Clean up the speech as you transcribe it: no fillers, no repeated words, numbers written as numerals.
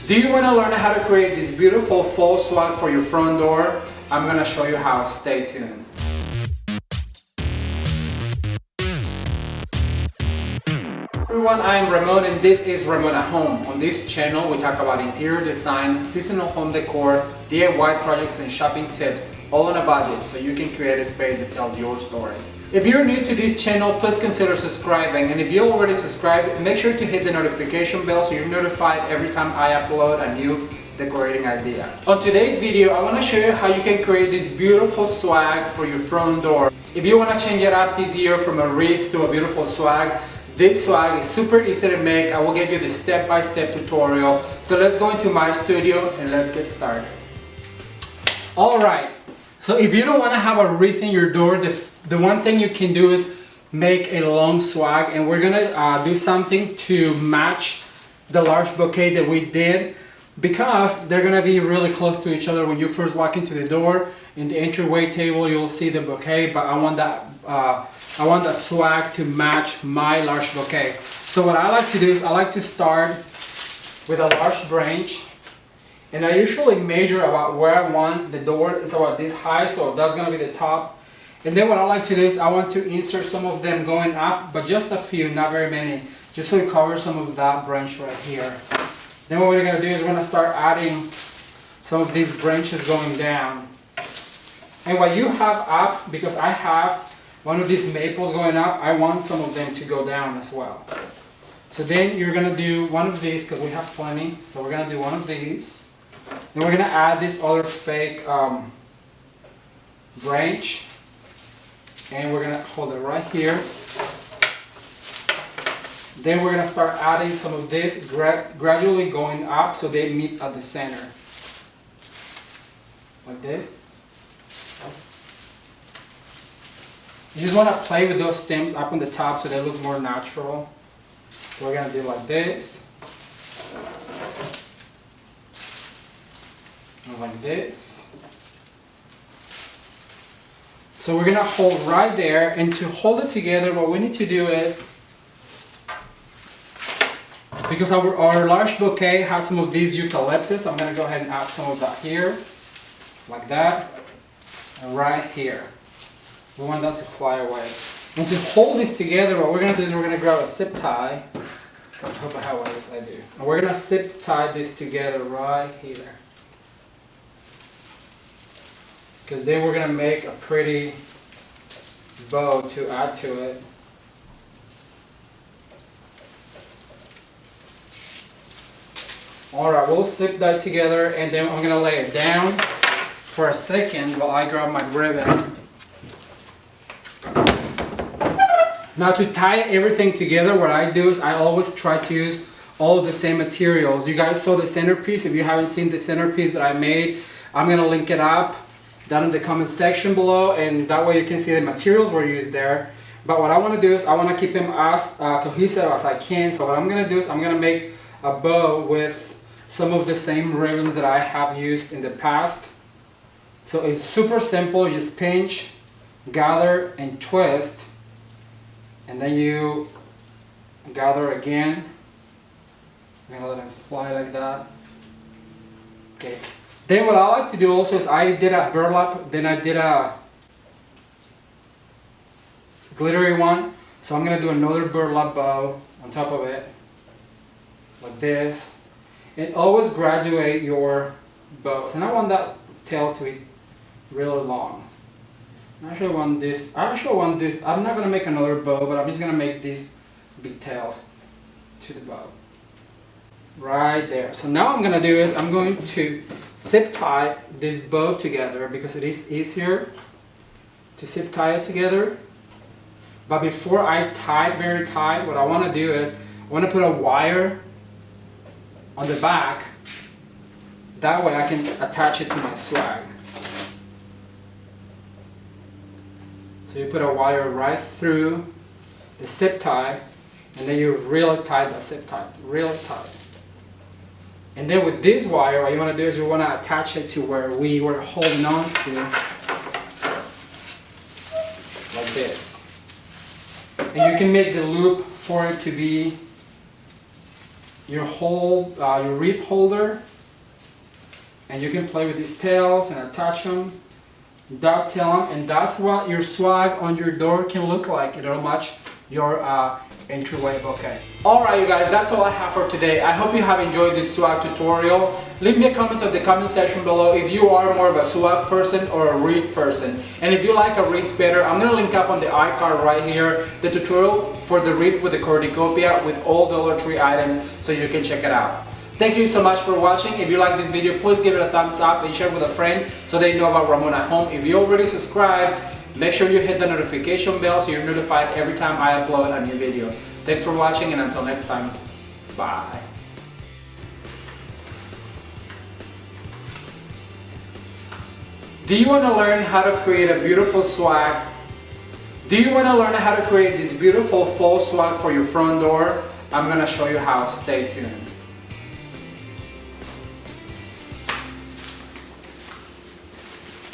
Do you want to learn how to create this beautiful fall swag for your front door? I'm going to show you how. Stay tuned. Everyone, I'm Ramon and this is Ramon at Home. On this channel we talk about interior design, seasonal home decor, DIY projects and shopping tips, all on a budget so you can create a space that tells your story. If you're new to this channel, please consider subscribing, and if you already subscribed, make sure to hit the notification bell so you're notified every time I upload a new decorating idea. On today's video, I want to show you how you can create this beautiful swag for your front door. If you want to change it up this year from a wreath to a beautiful swag, this swag is super easy to make. I will give you the step-by-step tutorial. So let's go into my studio and let's get started. Alright, so if you don't want to have a wreath in your door, the one thing you can do is make a long swag, and we're gonna do something to match the large bouquet that we did, because they're gonna be really close to each other. When you first walk into the door, in the entryway table you'll see the bouquet, but I want that swag to match my large bouquet. So what I like to do is I like to start with a large branch, and I usually measure about where I want the door. Is about this high, so that's gonna be the top. And then what I like to do is I want to insert some of them going up, but just a few, not very many, just so it covers some of that branch right here. Then what we're gonna do is we're gonna start adding some of these branches going down. And what you have up, because I have one of these maples going up, I want some of them to go down as well. So then you're gonna do one of these, because we have plenty. So we're gonna do one of these. Then we're gonna add this other fake branch, and we're gonna hold it right here. Then we're gonna start adding some of this, gradually going up so they meet at the center, like this. You just want to play with those stems up on the top so they look more natural. So we're going to do like this, and like this. So we're going to hold right there, and to hold it together what we need to do is, because our large bouquet had some of these eucalyptus, I'm going to go ahead and add some of that here, like that, and right here. We want that to fly away. And to hold this together, what we're going to do is we're going to grab a zip tie. I hope I have one, yes I do. And we're going to zip tie this together right here, because then we're going to make a pretty bow to add to it. Alright, we'll zip that together, and then I'm going to lay it down for a second while I grab my ribbon. Now to tie everything together, what I do is I always try to use all of the same materials. You guys saw the centerpiece. If you haven't seen the centerpiece that I made, I'm going to link it up down in the comment section below, and that way you can see the materials were used there. But what I want to do is I want to keep them as cohesive as I can. So what I'm going to do is I'm going to make a bow with some of the same ribbons that I have used in the past. So it's super simple. You just pinch, gather, and twist. And then you gather again. I'm gonna let them fly like that. Okay. Then what I like to do also is I did a burlap, then I did a glittery one. So I'm gonna do another burlap bow on top of it, like this. And always graduate your bows. And I want that tail to be really long. I actually want this, I'm not going to make another bow, but I'm just going to make these big tails to the bow. Right there. So now what I'm going to do is I'm going to zip tie this bow together, because it is easier to zip tie it together. But before I tie it very tight, what I want to do is I want to put a wire on the back. That way I can attach it to my swag. So you put a wire right through the zip tie, and then you really tight the zip tie, really tight. And then with this wire, what you want to do is you want to attach it to where we were holding on to, like this. And you can make the loop for it to be your wreath holder, and you can play with these tails and attach them, dovetail them, and that's what your swag on your door can look like. It'll match your entryway bouquet. Alright you guys, that's all I have for today. I hope you have enjoyed this swag tutorial. Leave me a comment in the comment section below if you are more of a swag person or a wreath person. And if you like a wreath better, I'm going to link up on the iCard right here the tutorial for the wreath with the cornucopia with all Dollar Tree items, so you can check it out. Thank you so much for watching. If you like this video, please give it a thumbs up and share with a friend so they know about Ramon at Home. If you already subscribed, make sure you hit the notification bell so you're notified every time I upload a new video. Thanks for watching, and until next time, bye. Do you want to learn how to create a beautiful swag? Do you want to learn how to create this beautiful fall swag for your front door? I'm going to show you how. Stay tuned.